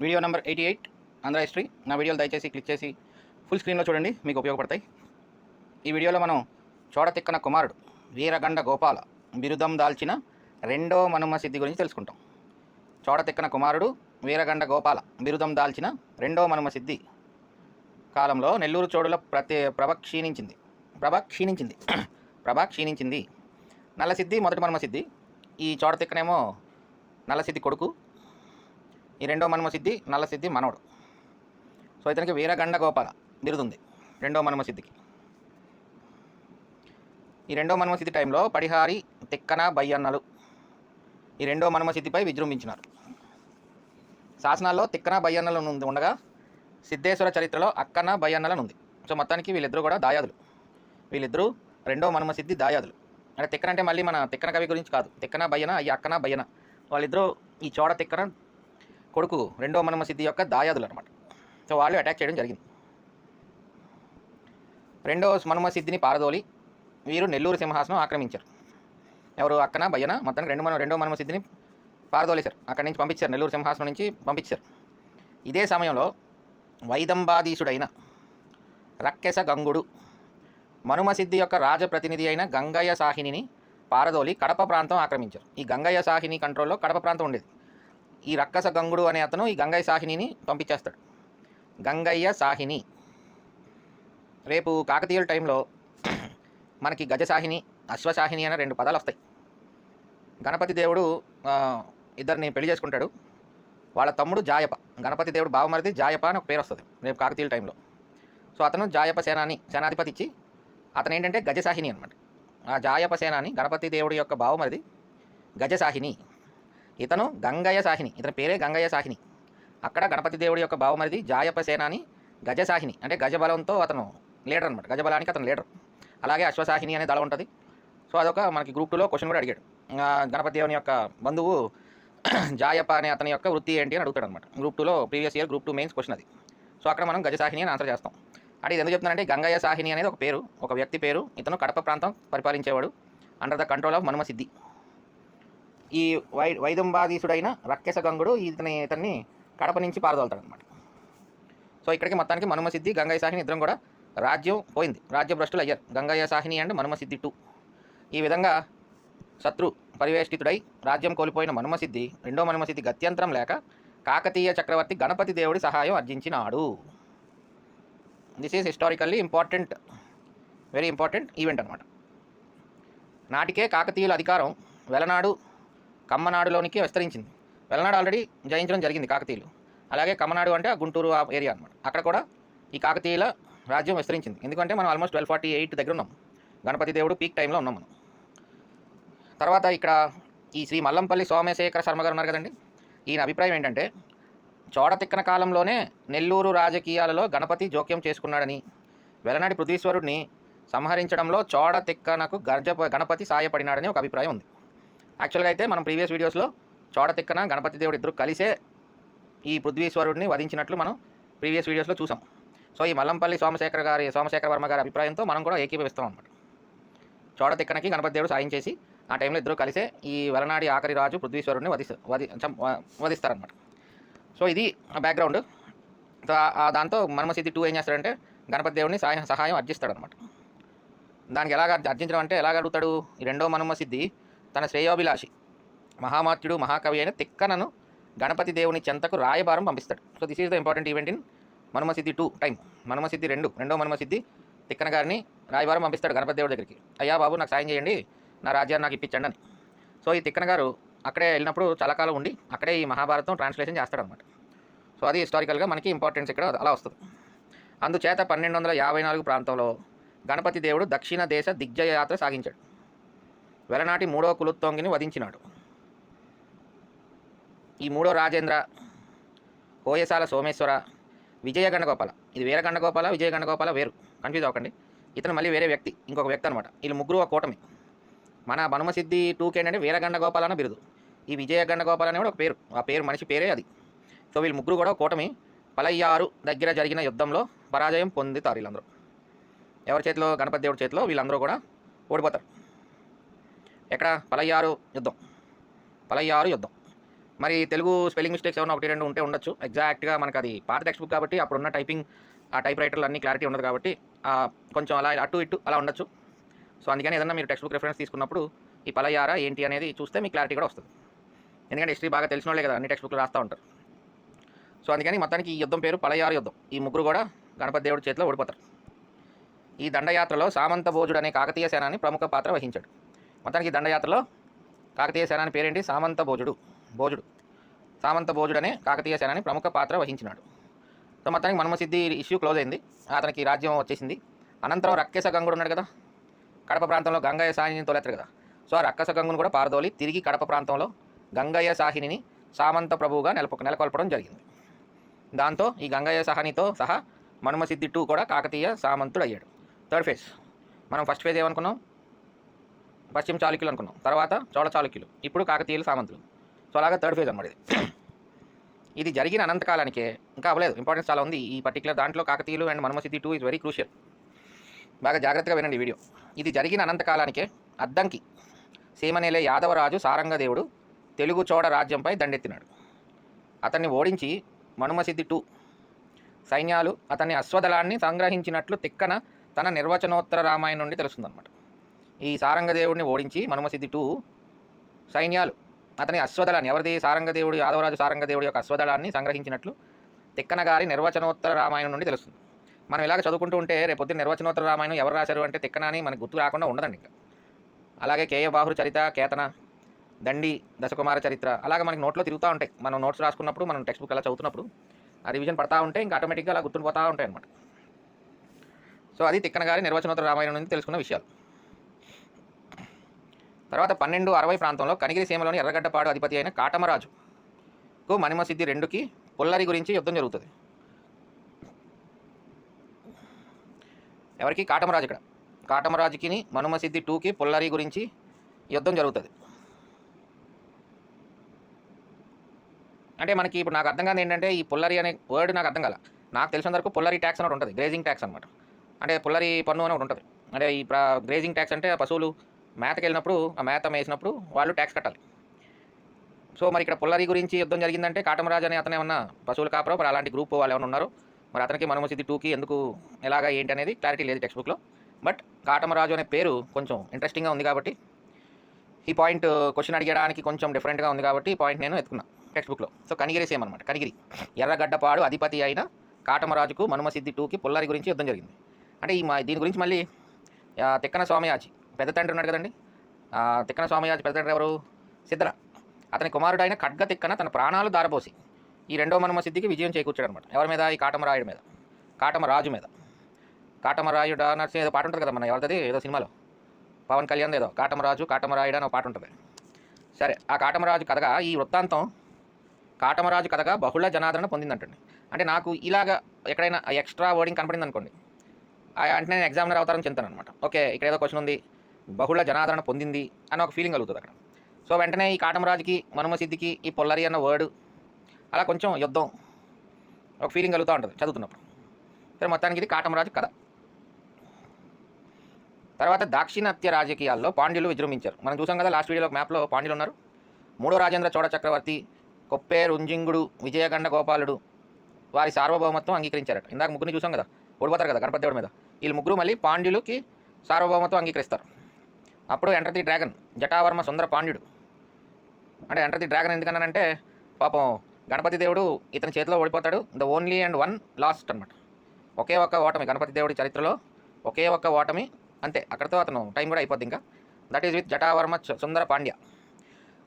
Video number 88 Andhra history. నా వీడియోలు దయచేసి క్లిక్ చేసి ఫుల్ స్క్రీన్లో చూడండి, మీకు ఉపయోగపడతాయి. ఈ వీడియోలో మనం చోడతిక్కన కుమారుడు వీరగండ గోపాల బిరుదం దాల్చిన రెండో మనుమ సిద్ధి గురించి తెలుసుకుంటాం. చోడతిక్కన కుమారుడు వీరగండ గోపాల బిరుదం దాల్చిన రెండో మనుమ సిద్ధి కాలంలో నెల్లూరు చోడుల ప్రభ క్షీణించింది. నల్లసిద్ధి మొదటి మనుమ సిద్ధి. ఈ చోడతిక్కనేమో నల్లసిద్ధి కొడుకు, ఈ రెండో మనుమ సిద్ధి నల్లసిద్ధి మనవడు. సో ఇతనికి వీరగండ గోపాల బిరుదుంది రెండో మనుమ సిద్ధికి. ఈ రెండో మనుమ సిద్ధి టైంలో పడిహారి, తిక్కన, బయ్యన్నలు ఈ రెండో మనుమ సిద్ధిపై విజృంభించినారు. శాసనాల్లో తిక్కన, బయ్యన్నలు ఉండగా సిద్ధేశ్వర చరిత్రలో అక్కన, బయ్యన్నలనుంది. సో మొత్తానికి వీళ్ళిద్దరూ కూడా దాయాదులు. వీళ్ళిద్దరూ రెండో మనుమ సిద్ధి దాయాదులు. అంటే తిక్కన అంటే మళ్ళీ మన తిక్కన కవి గురించి కాదు, తిక్కన బయ్యన, ఈ అక్కన బయ్యన వాళ్ళిద్దరూ ఈ చోడ తిక్కన కొడుకు రెండో మనుమ సిద్ధి యొక్క దాయాదులు అనమాట. సో వాళ్ళు అటాక్ చేయడం జరిగింది. రెండో మనుమ సిద్ధిని పారదోలి వీరు నెల్లూరు సింహాసనం ఆక్రమించారు. ఎవరు? అక్కన, బయ్యన. మొత్తానికి రెండో మనుమ సిద్ధిని పారదోలేశారు, అక్కడి నుంచి పంపించారు, నెల్లూరు సింహాసనం నుంచి పంపించారు. ఇదే సమయంలో వైదంబాధీశుడైన రక్కెస గంగుడు మనుమ సిద్ధి యొక్క రాజప్రతినిధి అయిన గంగయ్య సాహినిని పారదోలి కడప ప్రాంతం ఆక్రమించారు. ఈ గంగయ్య సాహిని కంట్రోల్లో కడప ప్రాంతం ఉండేది. ఈ రక్కస గంగుడు అనే అతను ఈ గంగయ్య సాహినిని పంపించేస్తాడు. గంగయ్య సాహిని రేపు కాకతీయుల టైంలో మనకి గజసాహిని, అశ్వసాహిని అనే రెండు పదాలు వస్తాయి. గణపతి దేవుడు ఇద్దరిని పెళ్లి చేసుకుంటాడు. వాళ్ళ తమ్ముడు జాయప, గణపతి దేవుడు బావమరిది జాయప అని ఒక పేరు వస్తుంది రేపు కాకతీయుల టైంలో. సో అతను జాయప సేనాధిపతి ఇచ్చి అతను ఏంటంటే గజసాహిని అనమాట. ఆ జాయప సేనాని గణపతి దేవుడి యొక్క బావమరిది గజసాహిని. ఇతను గంగయ్య సాహిని, ఇతని పేరే గంగయ్య సాహిని. అక్కడ గణపతి దేవుడి యొక్క బావమరిది జాయప సేనాని గజసాహిని, అంటే గజబలంతో అతను లీడర్ అనమాట. గజబలానికి అతను లీడర్. అలాగే అశ్వసాహిని అనే దళం ఉంటుంది. సో అదొక మనకి గ్రూప్ 2లో క్వశ్చన్ కూడా అడిగాడు. గణపతి దేవుని యొక్క బంధువు జాయప అనే అతని యొక్క వృత్తి ఏంటి అని అడుగుతాడు అనమాట. గ్రూప్ 2లో previous year group 2 mains question అది. సో అక్కడ మనం గజసాహిని అని ఆన్సర్ చేస్తాం. అంటే ఇది ఎందుకు చెప్తున్నానంటే గంగయ్య సాహిని అనేది ఒక పేరు, ఒక వ్యక్తి పేరు. ఇతను కడప ప్రాంతం పరిపాలించేవాడు అండర్ ద కంట్రోల్ ఆఫ్ మనుమ సిద్ధి. ఈ వైదంబాధీశుడైన రక్కెస గంగుడు ఇతన్ని కడప నుంచి పారదోలుతాడు అనమాట. సో ఇక్కడికి మొత్తానికి మనుమ సిద్ధి, గంగయ్య సాహిని ఇద్దరం కూడా రాజ్యం పోయింది, రాజ్యభ్రష్టులు అయ్యారు. గంగయ్య సాహిని అండ్ మనుమ సిద్ధి 2. ఈ విధంగా శత్రు పరివేష్టితుడై రాజ్యం కోల్పోయిన మనుమ సిద్ధి రెండో మనుమ సిద్ధి గత్యంతరం లేక కాకతీయ చక్రవర్తి గణపతి దేవుడి సహాయం అర్జించినాడు. This is historically important, very important event అనమాట. నాటికే కాకతీయుల అధికారం వెలనాడు, కమ్మనాడులోనికి విస్తరించింది. వెలనాడు ఆల్రెడీ జయించడం జరిగింది కాకతీయులు. అలాగే కమ్మనాడు అంటే గుంటూరు ఆ ఏరియా అనమాట. అక్కడ కూడా ఈ కాకతీయుల రాజ్యం విస్తరించింది. ఎందుకంటే మనం ఆల్మోస్ట్ 1248 దగ్గర ఉన్నాం, గణపతి దేవుడు పీక్ టైంలో ఉన్నాం మనం. తర్వాత ఇక్కడ ఈ శ్రీ మల్లంపల్లి సోమశేఖర శర్మ గారు ఉన్నారు కదండి, ఈయన అభిప్రాయం ఏంటంటే చోడతిక్కన కాలంలోనే నెల్లూరు రాజకీయాలలో గణపతి జోక్యం చేసుకున్నాడని, వెలనాడి పృథ్వీశ్వరుడిని సంహరించడంలో చోడతిక్కనకు గణపతి సాయపడినాడని ఒక అభిప్రాయం ఉంది. యాక్చువల్గా అయితే మనం ప్రీవియస్ వీడియోస్లో చోడతిక్కన గణపతి దేవుడు ఇద్దరు కలిసే ఈ పృథ్వీశ్వరుడిని వధించినట్లు మనం ప్రీవియస్ వీడియోస్లో చూసాం. సో ఈ మల్లంపల్లి సోమశేఖర వర్మ గారి అభిప్రాయంతో మనం కూడా ఏకీభవిస్తాం అన్నమాట. చోడతిక్కనకి గణపతి దేవుడు సాయం చేసి ఆ టైంలో ఇద్దరు కలిసే ఈ వెలనాడి ఆఖరి రాజు పృథ్వీశ్వరుడిని వధిస్తారనమాట. సో ఇది బ్యాక్గ్రౌండ్. దాంతో మనుమ సిద్ధి 2 ఏం చేస్తాడంటే గణపతి దేవుడిని సహాయం అర్జిస్తాడనమాట. దానికి ఎలాగ అర్జించడం అంటే ఎలాగ అడుగుతాడు? ఈ రెండో మనుమ సిద్ధి తన శ్రేయోభిలాషి మహామాత్యుడు మహాకవి అయిన తిక్కనను గణపతి దేవుని చెంతకు రాయబారం పంపిస్తాడు. So this is the important event in Manuma Siddhi 2 time. మనుమ సిద్ధి రెండో మనుమ సిద్ధి తిక్కన గారిని రాయబారం పంపిస్తాడు గణపతి దేవుడి దగ్గరికి. అయ్యా బాబు నాకు సాయం చేయండి, నా రాజ్యాన్ని నాకు ఇప్పించండి అని. సో ఈ తిక్కన గారు అక్కడే వెళ్ళినప్పుడు చాలా కాలం ఉండి అక్కడే ఈ మహాభారతం ట్రాన్స్లేషన్ చేస్తాడనమాట. సో అది హిస్టారికల్గా మనకి ఇంపార్టెన్స్ ఇక్కడ అలా వస్తుంది. అందుచేత 1254 ప్రాంతంలో గణపతి దేవుడు దక్షిణ దేశ దిగ్జయ యాత్ర సాగించాడు. వెలనాటి 3వ కులుత్తొంగిని వధించినాడు. ఈ 3వ రాజేంద్ర, కోయసాల సోమేశ్వర, విజయగండగోపాల, ఇది వీరగండగోపాల విజయగండగోపాల వేరు, కన్ఫ్యూజ్ అవ్వకండి. ఇతను మళ్ళీ వేరే వ్యక్తి, ఇంకొక వ్యక్తి అనమాట. వీళ్ళు ముగ్గురు ఒక కూటమి. మన మనుమ సిద్ధి 2కి ఏంటంటే వీరగండగోపాల అన్న బిరుదు, ఈ విజయగండగోపాల అనే కూడా ఒక పేరు, ఆ పేరు మనిషి పేరే అది. సో వీళ్ళు ముగ్గురు కూడా కూటమి. పలయ్యారు దగ్గర జరిగిన యుద్ధంలో పరాజయం పొందుతారు వీళ్ళందరూ. ఎవరి చేతిలో? గణపతి దేవుడి చేతిలో వీళ్ళందరూ కూడా ఓడిపోతారు. ఎక్కడ? పలయ్యారు యుద్ధం. మరి తెలుగు స్పెల్లింగ్ మిస్టేక్స్ ఏమైనా ఒకటి రెండు ఉంటే ఉండొచ్చు. ఎగ్జాక్ట్‌గా మనకు అది పాత టెక్స్ట్ బుక్ కాబట్టి అప్పుడున్న టైపింగ్ ఆ టైప్ రైటర్లు అన్నీ క్లారిటీ ఉండదు కాబట్టి కొంచెం అలా అటు ఇటు అలా ఉండొచ్చు. సో అందుకని ఏదన్నా మీరు టెక్స్ట్ బుక్ రిఫరెన్స్ తీసుకున్నప్పుడు ఈ పలయారా ఏంటి అనేది చూస్తే మీకు క్లారిటీ కూడా వస్తుంది. ఎందుకంటే హిస్టరీ బాగా తెలిసిన వాళ్ళే కదా అన్ని టెక్స్ట్ బుక్లు రాస్తూ ఉంటారు. సో అందుకని మొత్తానికి ఈ యుద్ధం పేరు పలయారు యుద్ధం. ఈ ముగ్గురు కూడా గణపతి దేవుడి చేతిలో ఓడిపోతారు. ఈ దండయాత్రలో సామంత భోజుడు అనే కాకతీయ సేనాని ప్రముఖ పాత్ర వహించాడు. మొత్తానికి ఈ దండయాత్రలో కాకతీయ సేనాని పేరేంటి? సామంత భోజుడు. సామంత భోజుడు అనే కాకతీయ సేనాని ప్రముఖ పాత్ర వహించినాడు. సో మొత్తానికి మన్మసిద్ధి ఇష్యూ క్లోజ్ అయింది, అతనికి రాజ్యం వచ్చేసింది. అనంతరం రక్కేశ గంగుడు ఉన్నాడు కదా, కడప ప్రాంతంలో గంగయ్య సాహిని తోలెత్తారు కదా. సో ఆ రక్కస గంగును కూడా పారదోలి తిరిగి కడప ప్రాంతంలో గంగయ్య సాహినిని సామంత ప్రభువుగా నెలకొల్పడం జరిగింది. దాంతో ఈ గంగయ్య సాహినితో సహా మన్మసిద్ధి 2 కూడా కాకతీయ సామంతుడు అయ్యాడు. Third phase. మనం ఫస్ట్ ఫేజ్ ఏమనుకున్నాం? పశ్చిమ చాళుక్యులు అనుకున్నాం, తర్వాత చోళ చాళుక్యులు, ఇప్పుడు కాకతీయులు సామంతులు. సో అలాగే థర్డ్ ఫేజ్ అన్నమాట ఇది. ఇది జరిగిన అనంతకాలానికే, ఇంకా అవ్వలేదు, ఇంపార్టెన్స్ చాలా ఉంది ఈ పర్టికులర్ దాంట్లో. కాకతీయులు అండ్ మన్మసిద్ధి 2 ఈజ్ వెరీ క్రూషియల్. బాగా జాగ్రత్తగా వినండి వీడియో. ఇది జరిగిన అనంతకాలానికే అద్దంకి సీమనేలే యాదవరాజు సారంగదేవుడు తెలుగు చోడ రాజ్యంపై దండెత్తినాడు. అతన్ని ఓడించి మనుమసిద్ధి 2 సైన్యాలు అతన్ని అశ్వదళాన్ని సంగ్రహించినట్లు తిక్కన తన నిర్వచనోత్తర రామాయణం నుండి తెలుస్తుందన్నమాట. ఈ సారంగదేవుడిని ఓడించి మనుమసిద్ధి 2 సైన్యాలు అతని అశ్వదళాన్ని, ఎవరిది? సారంగదేవుడు, యాదవరాజు సారంగదేవుడి యొక్క అశ్వదళాన్ని సంగ్రహించినట్లు తిక్కన గారి నిర్వచనోత్తర రామాయణం నుండి తెలుస్తుంది. మనం ఇలాగ చదువుకుంటూ ఉంటే రేపొద్దున నిర్వచనోత్తర రామాయణం ఎవరు రాశారు అంటే తిక్కన అని మనకు గుర్తు రాకుండా ఉండదండి ఇంకా. అలాగే కేయ బాహురు చరిత, కేతన, దండి, దశకుమార చరిత్ర అలాగే మనకి నోట్లో తిరుగుతూ ఉంటాయి. మనం నోట్స్ రాసుకున్నప్పుడు, మనం టెక్స్ట్ బుక్ అలా చదువుతున్నప్పుడు ఆ రివిజన్ పడతా ఉంటే ఇంకా ఆటోమేటిక్గా అలా గుర్తుండిపోతూ ఉంటాయి అన్నమాట. సో అది తిక్కన గారి నిర్వచనోత్తర రామాయణం నుంచి తెలుసుకున్న విషయాలు. తర్వాత 1260 ప్రాంతంలో కనిగిరి సీమలోని ఎర్రగడ్డపాడు అధిపతి అయిన కాటమరాజుకు మనుమసిద్ధి 2కి పుల్లరి గురించి యుద్ధం జరుగుతుంది. ఎవరికి? కాటమరాజు. ఇక్కడ కాటమరాజుకి మనుమసిద్ధి 2కి పుల్లరి గురించి యుద్ధం జరుగుతుంది. అంటే మనకి ఇప్పుడు నాకు అర్థం కాదు ఏంటంటే ఈ పుల్లరి అనే వర్డ్ నాకు అర్థం కాల. నాకు తెలిసిన వరకు పుల్లరి ట్యాక్స్ అని ఒకటి ఉంటుంది, గ్రేజింగ్ ట్యాక్స్ అనమాట. అంటే పుల్లరి పన్ను అని ఒకటి ఉంటుంది. అంటే ఈ గ్రేజింగ్ ట్యాక్స్ అంటే పశువులు మేతకి వెళ్ళినప్పుడు ఆ మేత వేసినప్పుడు వాళ్ళు ట్యాక్స్ కట్టాలి. సో మరి ఇక్కడ పుల్లరి గురించి యుద్ధం జరిగిందంటే కాటమరాజు అనే అతను ఏమన్నా పశువులు కాపరో మరి అలాంటి గ్రూప్ వాళ్ళు ఏమైనా ఉన్నారు. మరి అతనికి మనుమసిద్ధి 2కి ఎందుకు ఎలాగా ఏంటి అనేది క్లారిటీ లేదు టెక్స్ట్ బుక్లో. బట్ కాటమరాజు అనే పేరు కొంచెం ఇంట్రెస్టింగ్గా ఉంది కాబట్టి ఈ పాయింట్ క్వశ్చన్ అడిగడానికి కొంచెం డిఫరెంట్గా ఉంది కాబట్టి ఈ పాయింట్ నేను ఎత్తుకున్నా టెక్స్ట్ బుక్లో. సో కనిగిరి సేమ్ అనమాట. కనిగిరి ఎర్రగడ్డపాడు అధిపతి అయిన కాటమరాజుకు మనుమసిద్ధి 2కి పుల్లరి గురించి యుద్ధం జరిగింది. అంటే దీని గురించి మళ్ళీ తిక్కన స్వామియాజి పెద్ద తండ్రి ఉన్నాడు కదండి. తిక్కన స్వామియాజి పెద్ద తండ్రి ఎవరు? సిద్ధన. అతని కుమారుడైన ఖడ్గ తిక్కన తన ప్రాణాలు దారపోసి ఈ రెండో మనుమసిద్ధికి విజయం చేకూర్చాడు అనమాట. ఎవరి మీద? ఈ కాటమరాయుడి మీద, కాటమరాజు మీద. కాటమరాయుడు నడిచి ఏదో పాట ఉంటుంది కదా మన ఎవరిది ఏదో సినిమాలో పవన్ కళ్యాణ్ ఏదో కాటమరాజు కాటమరాయుడు అని ఒక పాట ఉంటుంది. సరే, ఆ కాటమరాజు కథగా ఈ వృత్తాంతం కాటమరాజు కథగా బహుళ జనాదరణ పొందిందంటండి. అంటే నాకు ఇలాగ ఎక్కడైనా ఎక్స్ట్రా వర్డింగ్ కనపడింది అనుకోండి అంటే నేను ఎగ్జామినర్ అవుతారని చెందుతాను అనమాట. ఓకే, ఇక్కడ ఏదో క్వశ్చన్ ఉంది, బహుళ జనాదరణ పొందింది అని ఒక ఫీలింగ్ కలుగుతుంది అక్కడ. సో వెంటనే ఈ కాటమరాజుకి మనుమసిద్ధికి ఈ పొల్లరి అన్న వర్డ్ అలా కొంచెం యుద్ధం ఒక ఫీలింగ్ కలుగుతూ ఉంటుంది చదువుతున్నప్పుడు. సరే, మొత్తానికి ఇది కాటమరాజు కథ. తర్వాత దాక్షిణాత్య రాజకీయాల్లో పాండ్యులు విజృంభించారు. మనం చూసాం కదా లాస్ట్ వీడియోలో మ్యాప్లో పాండ్యులు ఉన్నారు. 3వ రాజేంద్ర చోళ చక్రవర్తి, కొప్పేరుంజింగుడు, విజయగండ గోపాలుడు వారి సార్వభౌమత్వం అంగీకరించారట. ఇందాక ముగ్గురిని చూసాం కదా, ఓడిపోతారు కదా గణపతి దేవుడి మీద. వీళ్ళు ముగ్గురు మళ్ళీ పాండ్యులకి సార్వభౌమత్వం అంగీకరిస్తారు. అప్పుడు ఎంటర్ ది డ్రాగన్ జటావర్మ సుందర పాండ్యుడు. అంటే ఎంటర్ ది డ్రాగన్ ఎందుకన్నానంటే పాపం గణపతి దేవుడు ఇతని చేతిలో ఓడిపోతాడు. The only and one last అనమాట. ఒకే ఒక్క ఓటమి గణపతి దేవుడి చరిత్రలో, ఒకే ఒక్క ఓటమి అంతే. అక్కడితో అతను టైం కూడా అయిపోద్ది ఇంకా. That is with Jatavarma Sundara Pandya.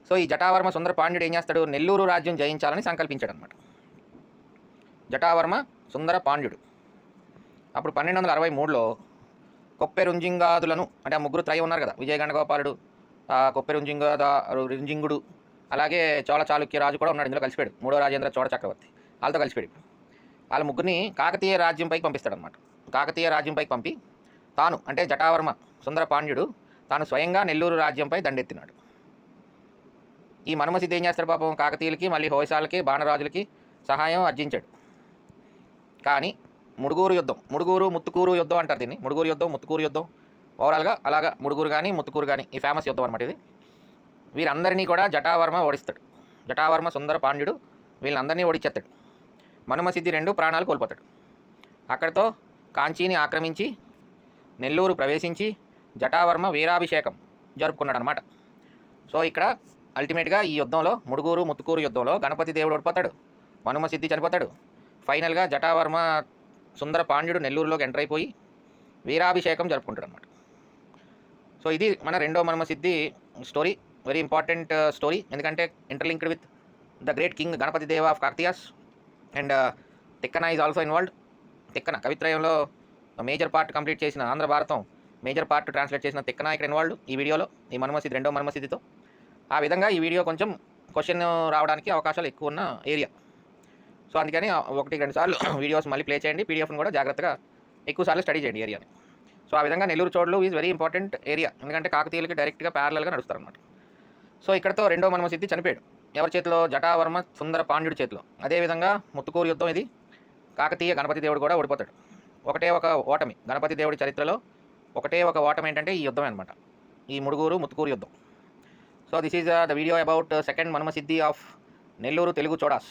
So ఈ జటావర్మ సుందర పాండ్యుడు ఏం చేస్తాడు? నెల్లూరు రాజ్యం జయించాలని సంకల్పించాడు అనమాట. జటావర్మ సుందర పాండ్యుడు అప్పుడు 1263లో కొప్పెరుంజింగాదులను, అంటే ఆ ముగ్గురు త్రయం ఉన్నారు కదా, విజయగండ గోపాలుడు, కొప్పెరుంజింగుడు, అలాగే చోళ చాళుక్య రాజు కూడా ఉన్నాడు ఇందులో, కలిసిపోయాడు 3వ రాజేంద్ర చోళ చక్రవర్తి. వాళ్ళతో కలిసిపోయాడు. వాళ్ళ ముగ్గురిని కాకతీయ రాజ్యంపైకి పంపిస్తాడనమాట. కాకతీయ రాజ్యంపైకి పంపి తాను అంటే జటావర్మ సుందర పాండ్యుడు తాను స్వయంగా నెల్లూరు రాజ్యంపై దండెత్తినాడు. ఈ మనుమసిద్ధి ఏం చేస్తాడు పాపం? కాకతీయులకి మళ్ళీ హోయసాలకి బాణరాజులకి సహాయం అర్జించాడు. కానీ ముడుగూరు యుద్ధం, ముత్తుకూరు యుద్ధం అంటారు దీన్ని. ముడుగూరు యుద్ధం, ముత్తుకూరు యుద్ధం, ఓవరాల్గా అలాగా ముడుగూరు కానీ ముత్తుకూరు కానీ ఈ ఫేమస్ యుద్ధం అనమాట ఇది. వీరందరినీ కూడా జటావర్మ ఓడిస్తాడు. జటావర్మ సుందర పాండ్యుడు వీళ్ళందరినీ ఓడిచ్చేస్తాడు. మనుమసిద్ధి 2 ప్రాణాలు కోల్పోతాడు. అక్కడితో కాంచీని ఆక్రమించి నెల్లూరు ప్రవేశించి జటావర్మ వీరాభిషేకం జరుపుకున్నాడు అనమాట. సో ఇక్కడ అల్టిమేట్గా ఈ యుద్ధంలో ముడుగూరు ముత్తుకూరు యుద్ధంలో గణపతి దేవుడు ఓడిపోతాడు, మనుమసిద్ధి చనిపోతాడు. ఫైనల్గా జటావర్మ సుందర పాండ్యుడు నెల్లూరులోకి ఎంటర్ అయిపోయి వీరాభిషేకం జరుపుకుంటాడు అనమాట. సో ఇది మన రెండో Manumasiddhi story. Very important story, ఎందుకంటే interlinked with the great king Ganapati Deva of Kakatiyas and Tikkana is also involved. Tikkana కవిత్రయంలో మేజర్ పార్ట్ కంప్లీట్ చేసిన, Andhra Bharatam major part translate చేసిన తిక్కన ఇక్కడ ఇన్వాల్వ్డ్ ఈ వీడియోలో, ఈ మనుమసిద్ధి రెండో మనుమసిద్ధితో. ఆ విధంగా ఈ వీడియో కొంచెం క్వశ్చన్ రావడానికి అవకాశాలు ఎక్కువ ఉన్న ఏరియా. సో అందుకని 1-2 సార్లు వీడియోస్ మళ్ళీ ప్లే చేయండి, పీడిఎఫ్ని కూడా జాగ్రత్తగా ఎక్కువసార్లు స్టడీ చేయండి ఏరియాని. సో ఆ విధంగా నెల్లూరు చోడులు ఈజ్ వెరీ ఇంపార్టెంట్ ఏరియా, ఎందుకంటే కాకతీయులకి డైరెక్ట్గా ప్యారలల్గా నడుస్తారనమాట. సో ఇక్కడతో రెండో మనుమసిద్ధి చనిపోయాడు. ఎవరి చేతిలో? జటావర్మ సుందర పాండ్యుడి చేతిలో. అదేవిధంగా ముత్తుకూరు యుద్ధం ఇది, కాకతీయ గణపతి దేవుడు కూడా ఓడిపోతాడు. ఒకటే ఒక ఓటమి గణపతి దేవుడి చరిత్రలో, ఒకటే ఒక ఓటమి ఏంటంటే ఈ యుద్ధమే అనమాట, ఈ ముడుగూరు ముత్తుకూరు యుద్ధం. So this is the video about second Manumasiddhi of Nellore Telugu చోడాస్.